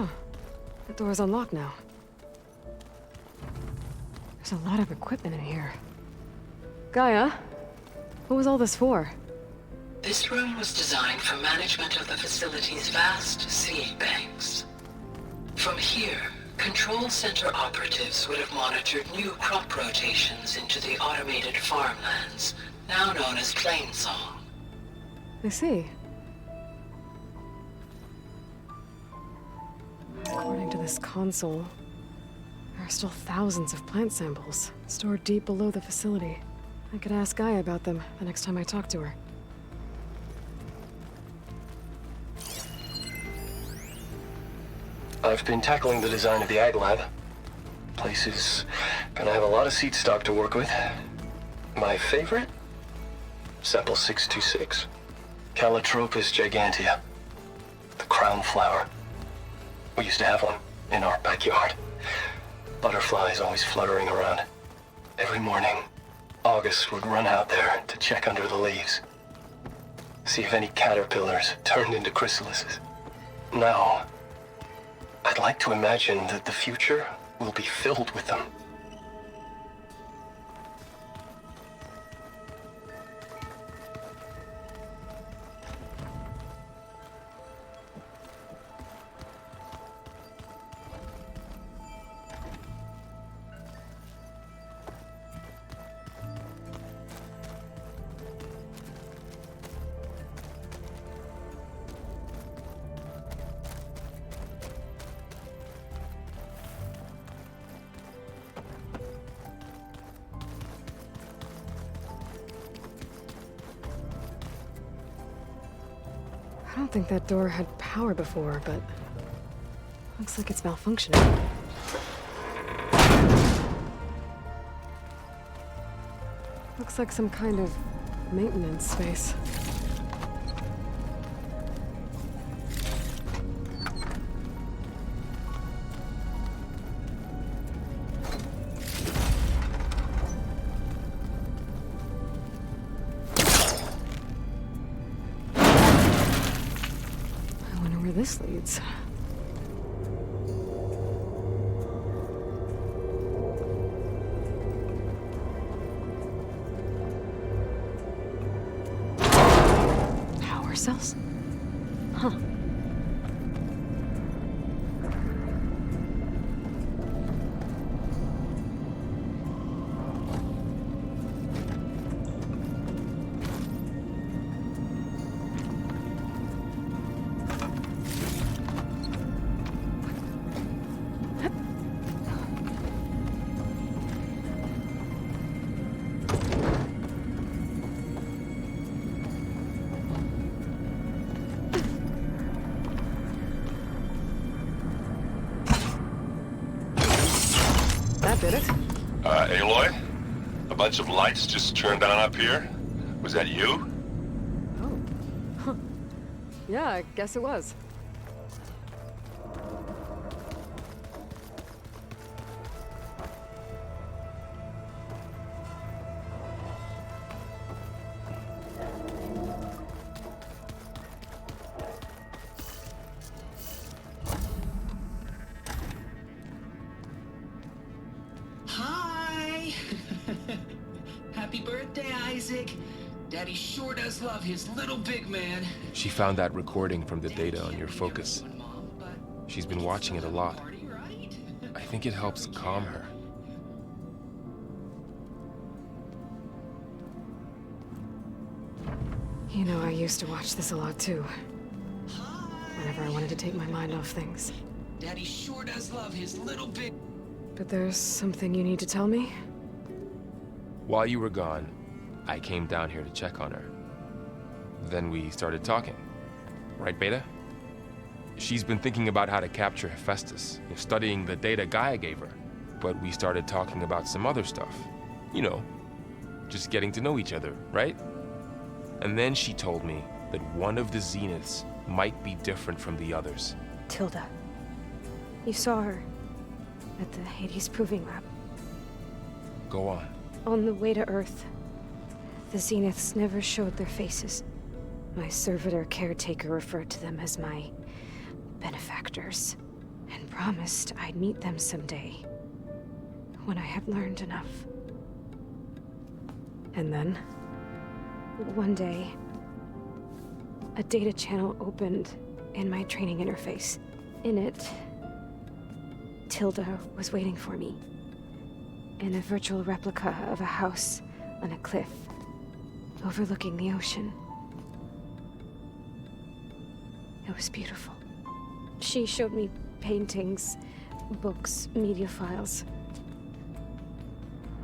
The door's unlocked now. There's a lot of equipment in here. Gaia, what was all this for? This room was designed for management of the facility's vast seed banks. From here, Control Center operatives would have monitored new crop rotations into the automated farmlands, now known as Plainsong. I see. According to this console, there are still thousands of plant samples stored deep below the facility. I could ask Gaia about them the next time I talk to her. I've been tackling the design of the Ag Lab. Place is gonna have a lot of seed stock to work with. My favorite? Sample 626. Calotropis gigantea. The crown flower. We used to have one in our backyard. Butterflies always fluttering around. Every morning, August would run out there to check under the leaves. See if any caterpillars turned into chrysalises. Now, I'd like to imagine that the future will be filled with them. I don't think that door had power before, but looks like it's malfunctioning. Looks like some kind of maintenance space. This leads. Power cells? Huh. That did it. Aloy? A bunch of lights just turned on up here? Was that you? Oh. Huh. Yeah, I guess it was. Happy birthday, Isaac. Daddy sure does love his little big man. She found that recording from the data on your focus. She's been watching it a lot. I think it helps calm her. You know, I used to watch this a lot too. Whenever I wanted to take my mind off things. Daddy sure does love his little big... But there's something you need to tell me? While you were gone, I came down here to check on her. Then we started talking. Right, Beta? She's been thinking about how to capture Hephaestus, studying the data Gaia gave her. But we started talking about some other stuff. You know, just getting to know each other, right? And then she told me that one of the Zeniths might be different from the others. Tilda. You saw her at the Hades Proving Lab. Go on. On the way to Earth, the Zeniths never showed their faces. My servitor caretaker referred to them as my benefactors. and promised I'd meet them someday, when I had learned enough. And then? One day, a data channel opened in my training interface. In it, Tilda was waiting for me, in a virtual replica of a house on a cliff, overlooking the ocean. It was beautiful. She showed me paintings, books, media files.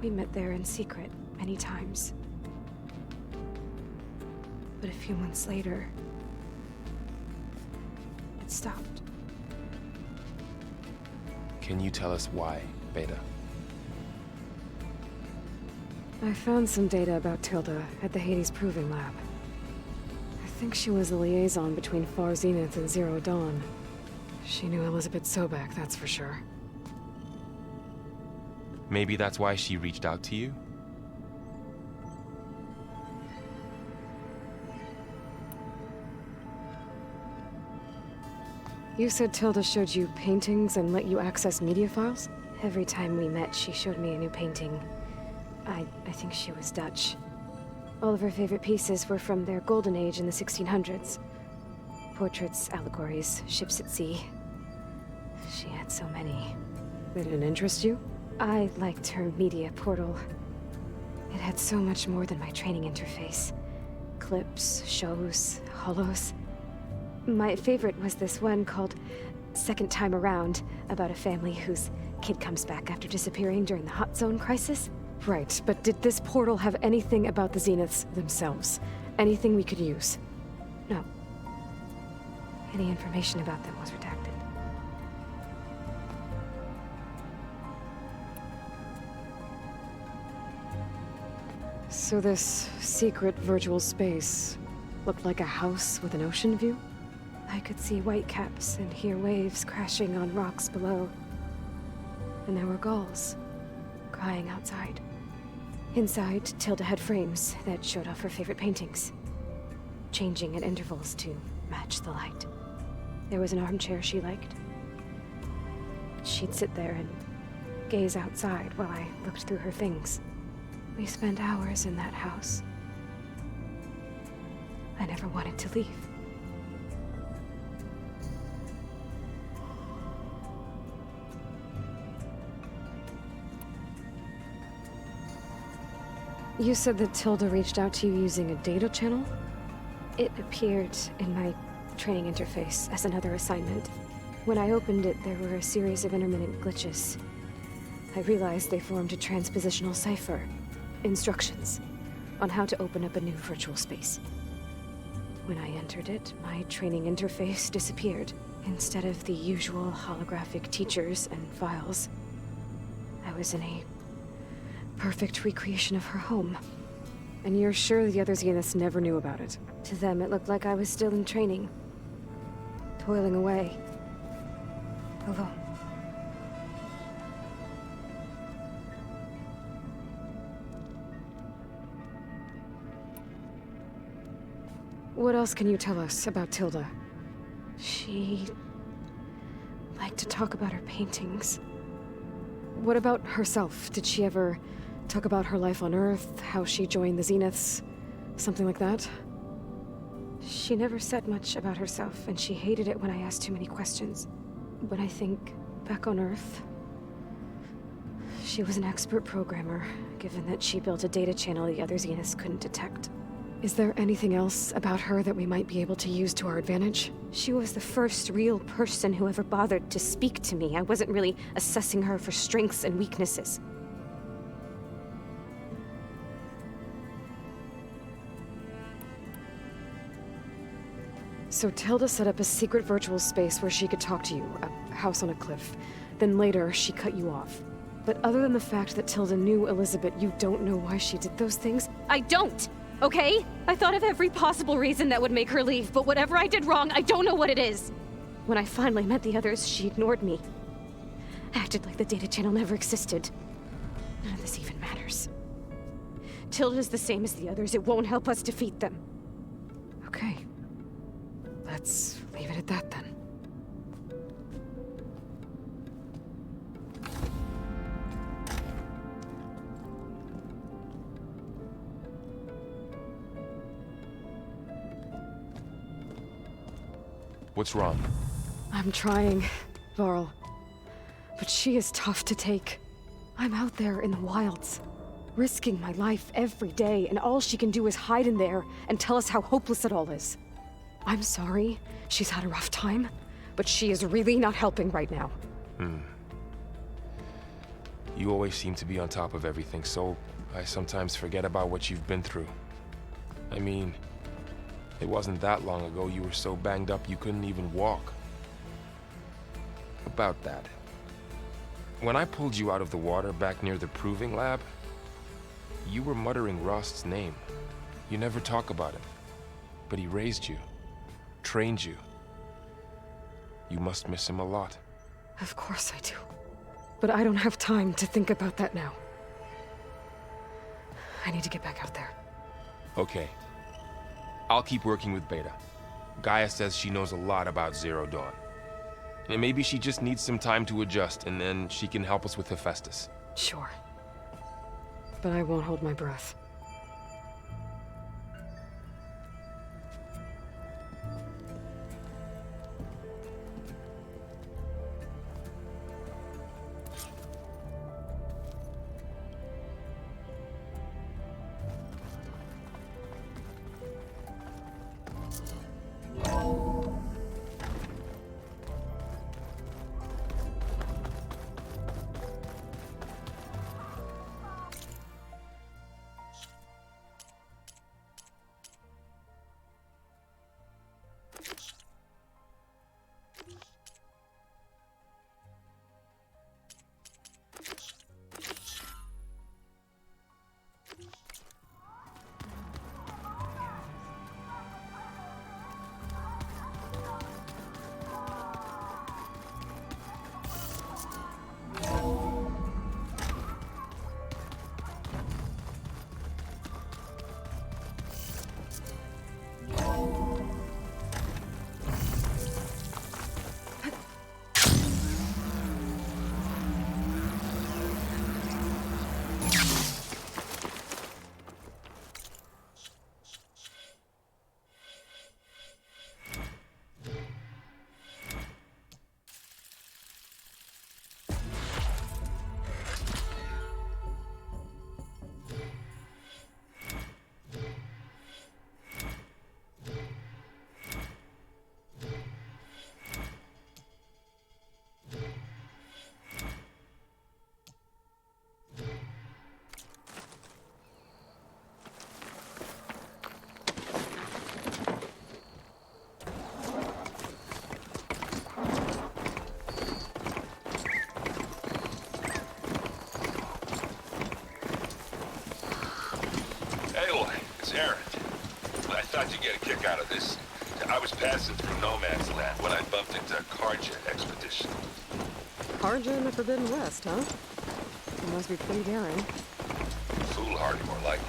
We met there in secret many times. But a few months later, it stopped. Can you tell us why, Beta? I found some data about Tilda at the Hades Proving Lab. I think she was a liaison between Far Zenith and Zero Dawn. She knew Elizabeth Sobek, that's for sure. Maybe that's why she reached out to you? You said Tilda showed you paintings and let you access media files? Every time we met, she showed me a new painting. I think she was Dutch. All of her favorite pieces were from their golden age in the 1600s. Portraits, allegories, ships at sea. She had so many. They didn't interest you? I liked her media portal. It had so much more than my training interface. Clips, shows, holos. My favorite was this one called Second Time Around, about a family whose kid comes back after disappearing during the Hot Zone crisis. Right, but did this portal have anything about the Zeniths themselves? Anything we could use? No. Any information about them was redacted. So this secret virtual space looked like a house with an ocean view? I could see whitecaps and hear waves crashing on rocks below. And there were gulls crying outside. Inside, Tilda had frames that showed off her favorite paintings, changing at intervals to match the light. There was an armchair she liked. She'd sit there and gaze outside while I looked through her things. We spent hours in that house. I never wanted to leave. You said that Tilda reached out to you using a data channel? It appeared in my training interface as another assignment. When I opened it, there were a series of intermittent glitches. I realized they formed a transpositional cipher. Instructions on how to open up a new virtual space. When I entered it, my training interface disappeared. Instead of the usual holographic teachers and files, I was in a perfect recreation of her home. And you're sure the other Zeniths never knew about it? To them, it looked like I was still in training. Toiling away. Alone. What else can you tell us about Tilda? She liked to talk about her paintings. What about herself? Did she ever talk about her life on Earth, how she joined the Zeniths, something like that? She never said much about herself, and she hated it when I asked too many questions. But I think, back on Earth, she was an expert programmer, given that she built a data channel the other Zeniths couldn't detect. Is there anything else about her that we might be able to use to our advantage? She was the first real person who ever bothered to speak to me. I wasn't really assessing her for strengths and weaknesses. So Tilda set up a secret virtual space where she could talk to you, a house on a cliff. Then later, she cut you off. But other than the fact that Tilda knew Elizabeth, you don't know why she did those things? I don't! Okay? I thought of every possible reason that would make her leave, but whatever I did wrong, I don't know what it is. When I finally met the others, she ignored me. Acted like the data channel never existed. None of this even matters. Tilda's the same as the others. It won't help us defeat them. Okay. Let's leave it at that then. What's wrong? I'm trying, Varl. But she is tough to take. I'm out there in the wilds, risking my life every day, and all she can do is hide in there and tell us how hopeless it all is. I'm sorry she's had a rough time, but she is really not helping right now. You always seem to be on top of everything, so I sometimes forget about what you've been through. I mean, it wasn't that long ago you were so banged up you couldn't even walk. About that. When I pulled you out of the water back near the proving lab, you were muttering Rost's name. You never talk about him. But he raised you, trained you. You must miss him a lot. Of course I do. But I don't have time to think about that now. I need to get back out there. Okay. I'll keep working with Beta. Gaia says she knows a lot about Zero Dawn. And maybe she just needs some time to adjust, and then she can help us with Hephaestus. Sure. But I won't hold my breath. Aaron, I thought you'd get a kick out of this. I was passing through Nomad's land when I bumped into a Karja expedition. Karja in the Forbidden West, huh? You must be pretty daring. Foolhardy, more like it.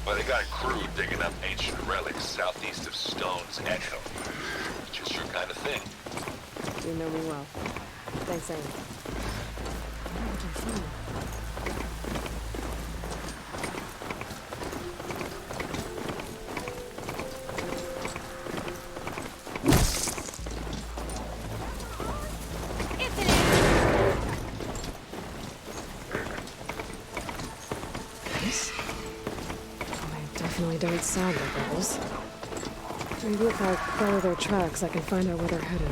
Well, they got a crew digging up ancient relics southeast of Stone's Echo. Just your kind of thing. You know me well. Thanks, Aaron. Definitely don't sound like rebels. Maybe if I follow their tracks, I can find out where they're headed.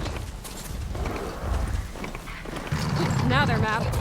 Now they're mad.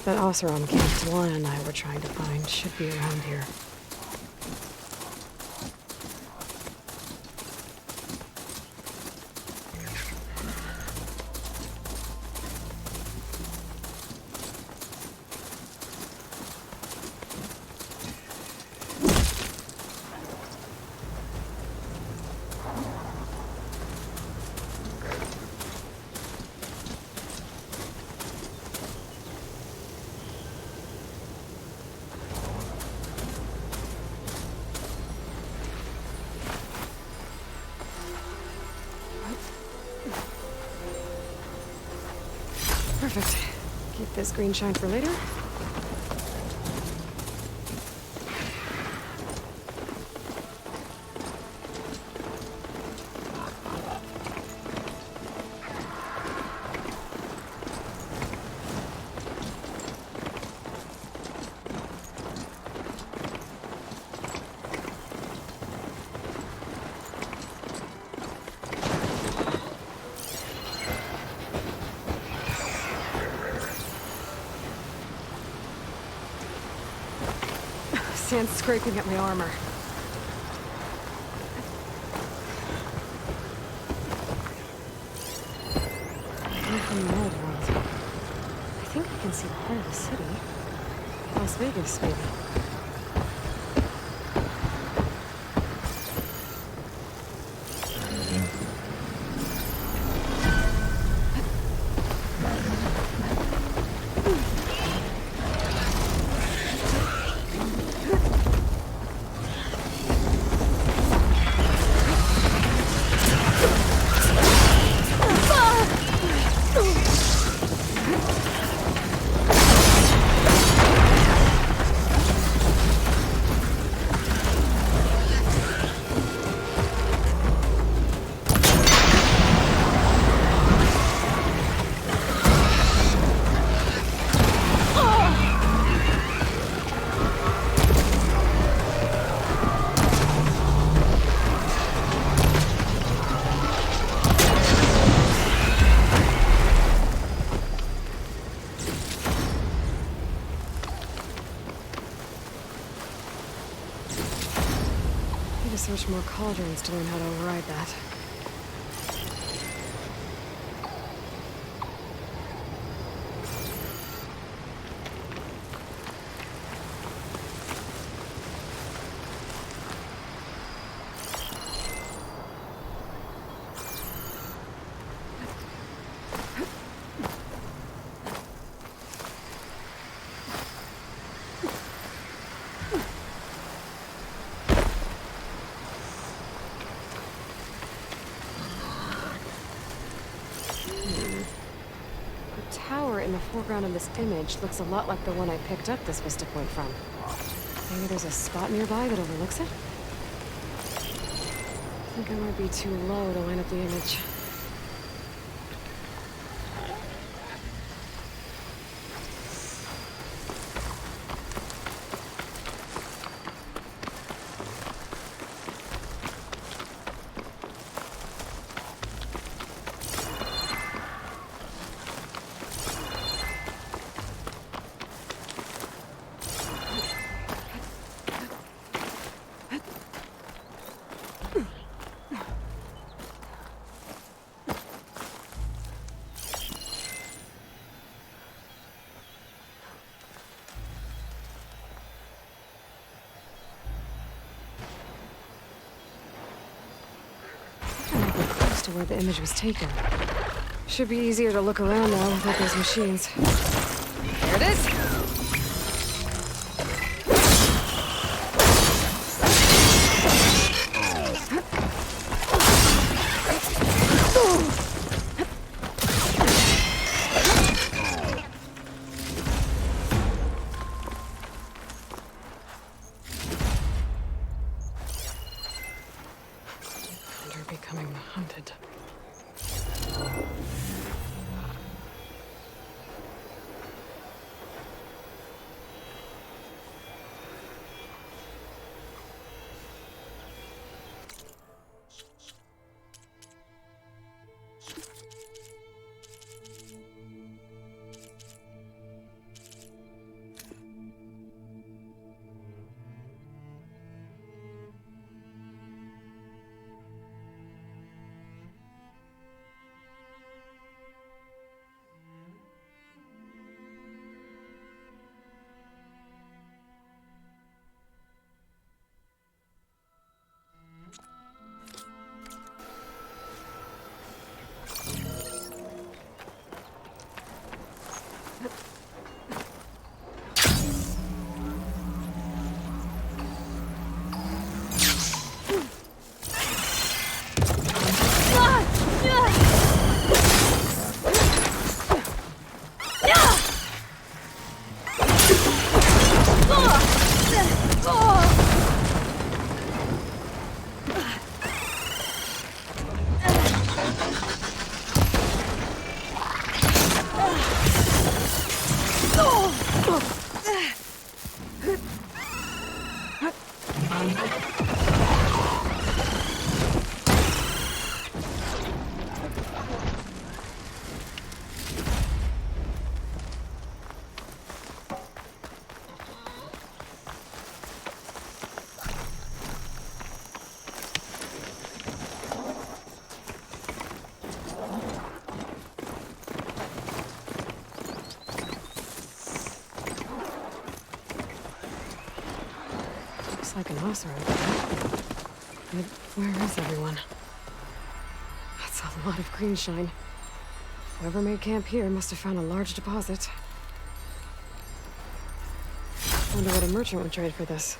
That Oseram camp Tawana and I were trying to find should be around here. Perfect. Keep this green shine for later. Sand's scraping at my armor. I'm from the old world. I think I can see part of the city. Las Vegas, maybe. Need to search more cauldrons to learn how to override that. The tower in the foreground of this image looks a lot like the one I picked up this vista point from. Maybe there's a spot nearby that overlooks it? I think I might be too low to line up the image. Close to where the image was taken. Should be easier to look around now without those machines. There it is! They're becoming hunted. Looks like an Osram. But where is everyone? That's a lot of green shine. Whoever made camp here must have found a large deposit. Wonder what a merchant would trade for this.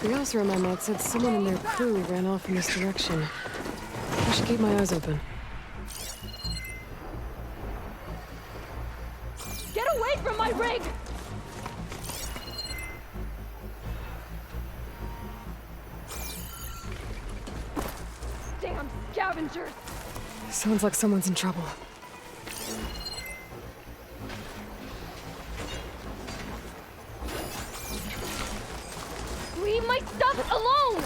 The Osram I met said someone in their crew ran off in this direction. I should keep my eyes open. Get away from my rig! Damn scavengers! Sounds like someone's in trouble. Leave my stuff alone!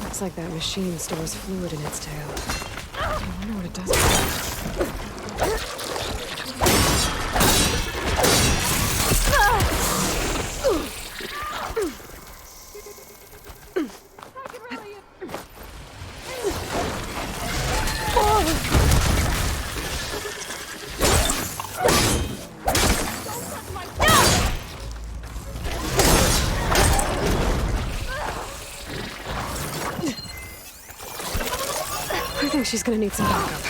Looks like that machine stores fluid in its tail. I wonder what it does with it. I think she's gonna need some backup.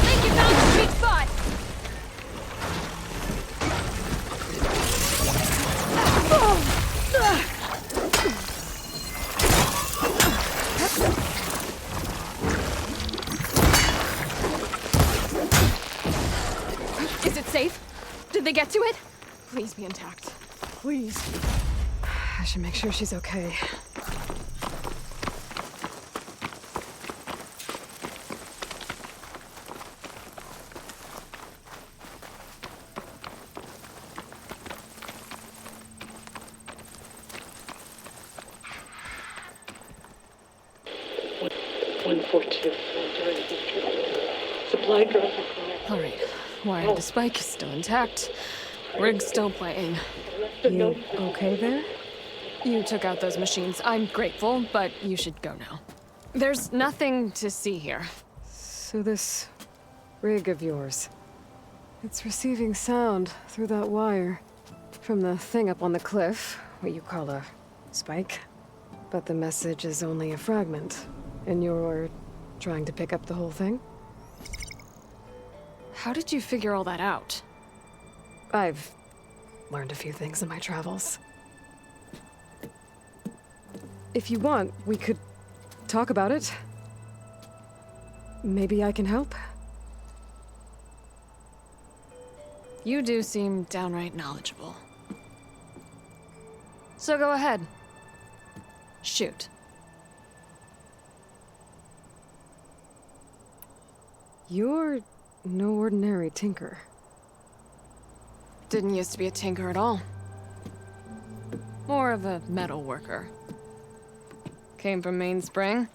Think you found the sweet spot! Is it safe? Did they get to it? Please be intact. Please. I should make sure she's okay. Supply drop. Alright. Wired to spike is still intact. Rig's still playing. You okay there? You took out those machines. I'm grateful, but you should go now. There's nothing to see here. So this rig of yours, it's receiving sound through that wire from the thing up on the cliff, what you call a spike. But the message is only a fragment, and you're trying to pick up the whole thing? How did you figure all that out? I've learned a few things in my travels. If you want, we could talk about it. Maybe I can help? You do seem downright knowledgeable. So go ahead. Shoot. You're no ordinary tinker. Didn't used to be a tinker at all. More of a metal worker. Came from Mainspring.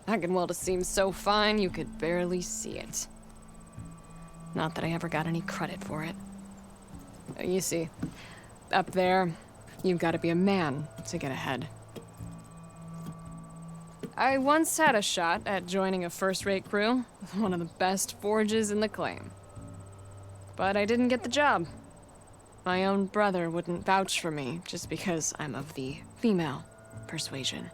I can weld a seam so fine you could barely see it. Not that I ever got any credit for it. You see, up there, you've got to be a man to get ahead. I once had a shot at joining a first-rate crew with one of the best forges in the claim. But I didn't get the job. My own brother wouldn't vouch for me just because I'm of the female persuasion.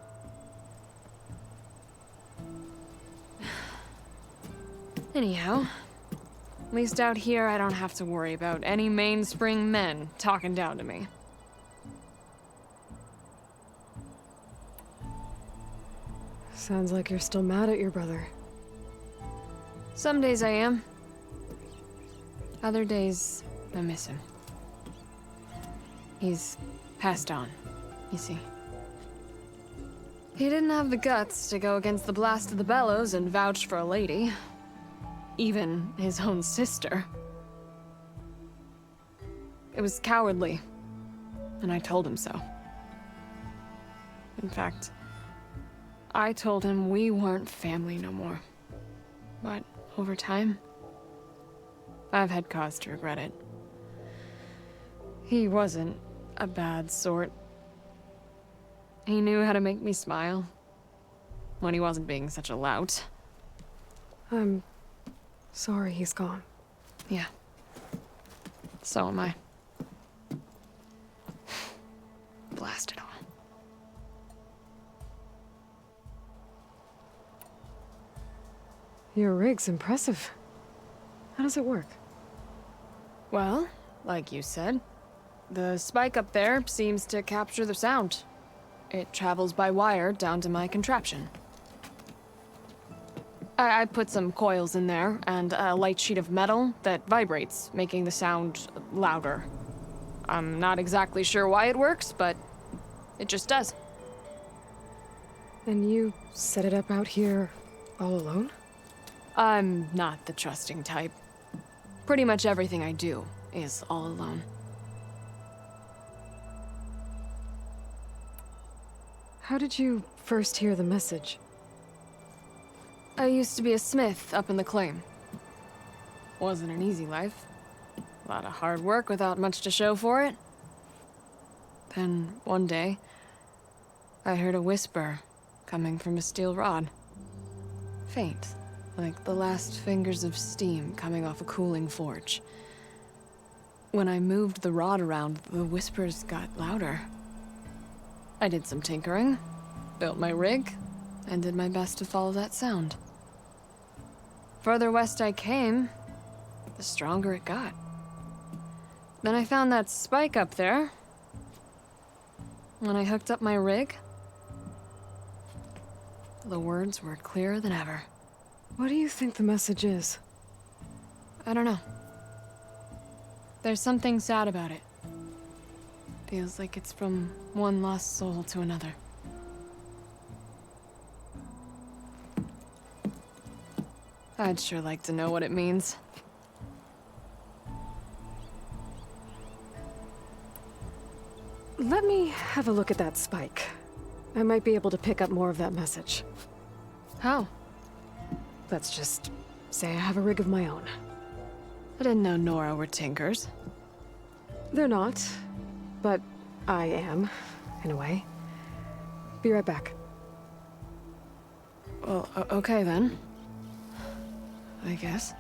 Anyhow, at least out here I don't have to worry about any Mainspring men talking down to me. Sounds like you're still mad at your brother. Some days I am. Other days, I miss him. He's passed on, you see. He didn't have the guts to go against the blast of the bellows and vouch for a lady. Even his own sister. It was cowardly, and I told him so. In fact, I told him we weren't family no more. But over time, I've had cause to regret it. He wasn't a bad sort. He knew how to make me smile. When he wasn't being such a lout. I'm sorry he's gone. Yeah. So am I. Blast it all. Your rig's impressive. How does it work? Well, like you said, the spike up there seems to capture the sound. It travels by wire down to my contraption. I put some coils in there and a light sheet of metal that vibrates, making the sound louder. I'm not exactly sure why it works, but it just does. And you set it up out here all alone? I'm not the trusting type. Pretty much everything I do is all alone. How did you first hear the message? I used to be a smith up in the claim. Wasn't an easy life. A lot of hard work without much to show for it. Then, one day, I heard a whisper coming from a steel rod. Faint, like the last fingers of steam coming off a cooling forge. When I moved the rod around, the whispers got louder. I did some tinkering, built my rig, and did my best to follow that sound. Further west I came, the stronger it got. Then I found that spike up there. When I hooked up my rig, the words were clearer than ever. What do you think the message is? I don't know. There's something sad about it. Feels like it's from one lost soul to another. I'd sure like to know what it means. Let me have a look at that spike. I might be able to pick up more of that message. How? Let's just say I have a rig of my own. I didn't know Nora were tinkers. They're not, but I am, in a way. Be right back. Well, okay then. I guess.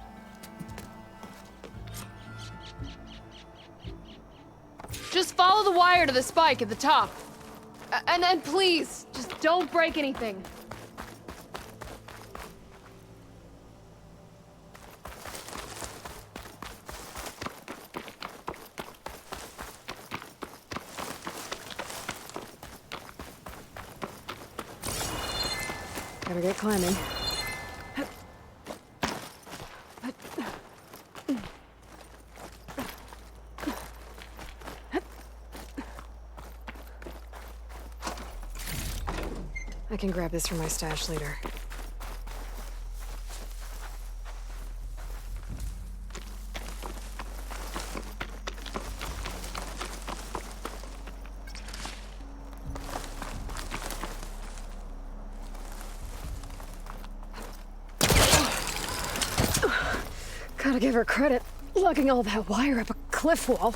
Just follow the wire to the spike at the top. And please, just don't break anything. Gotta get climbing. I can grab this from my stash later. Gotta give her credit, lugging all that wire up a cliff wall.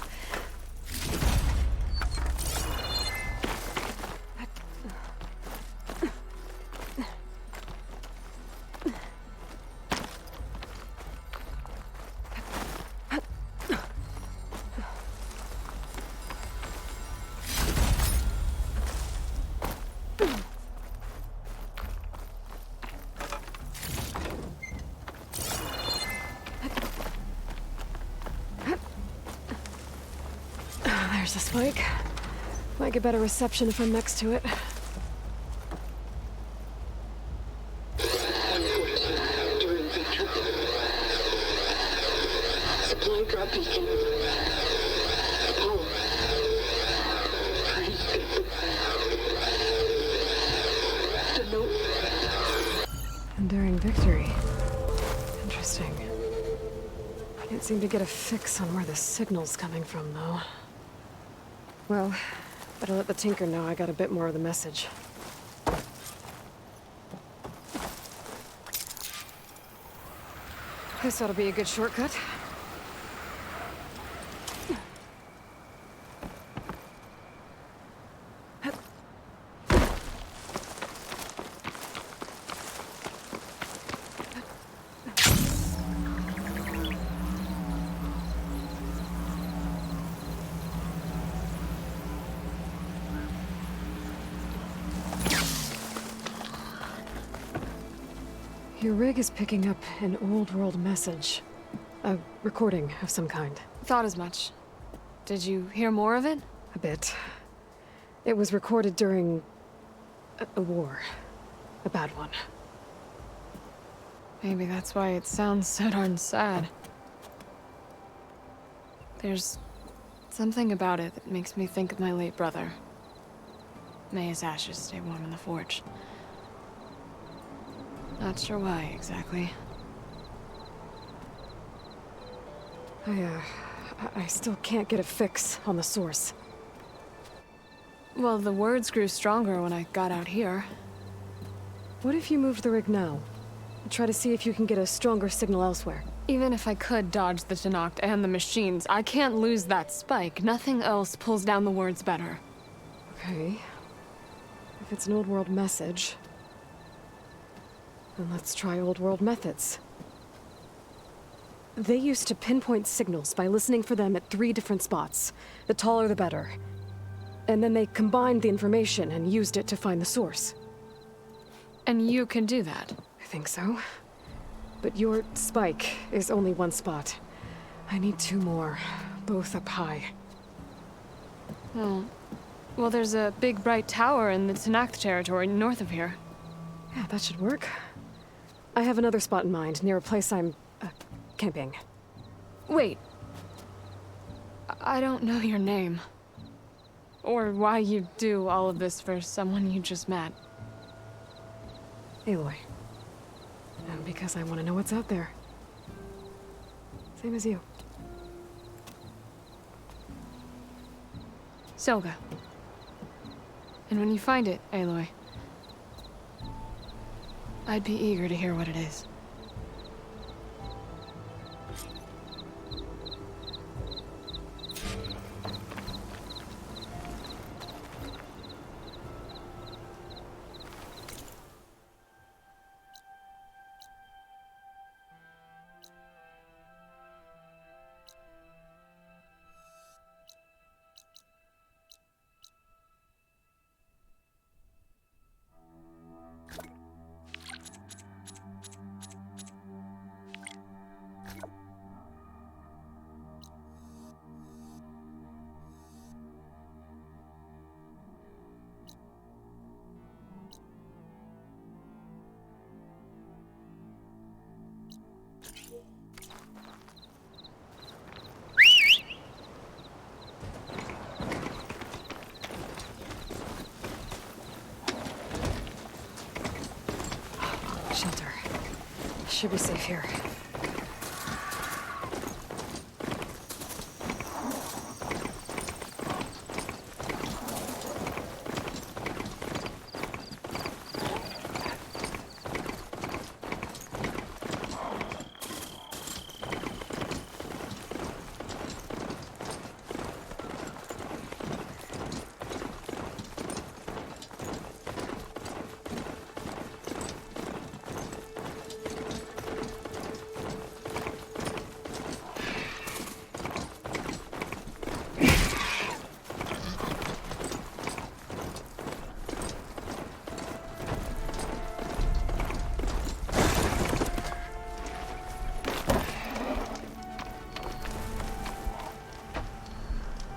There's the spike. Might get better reception if I'm next to it. During victory. Supply drop beacon. Oh. Please get the note. Enduring victory. Interesting. Can't seem to get a fix on where the signal's coming from, though. Well, better let the Tinker know I got a bit more of the message. This ought to be a good shortcut. Your rig is picking up an old world message. A recording of some kind. Thought as much. Did you hear more of it? A bit. It was recorded during a war. A bad one. Maybe that's why it sounds so darn sad. There's something about it that makes me think of my late brother. May his ashes stay warm in the forge. Not sure why, exactly. I still can't get a fix on the source. Well, the words grew stronger when I got out here. What if you moved the rig now? Try to see if you can get a stronger signal elsewhere. Even if I could dodge the Tenakt and the machines, I can't lose that spike. Nothing else pulls down the words better. Okay. If it's an old world message, then let's try old world methods. They used to pinpoint signals by listening for them at 3 different spots. The taller the better. And then they combined the information and used it to find the source. And you can do that? I think so. But your spike is only 1 spot. I need 2 more, both up high. Oh. Well, there's a big bright tower in the Tenakt territory north of here. Yeah, that should work. I have another spot in mind, near a place I'm, camping. Wait. I don't know your name. Or why you do all of this for someone you just met. Aloy. And because I want to know what's out there. Same as you. Soga. And when you find it, Aloy, I'd be eager to hear what it is. Shelter. Should be safe here.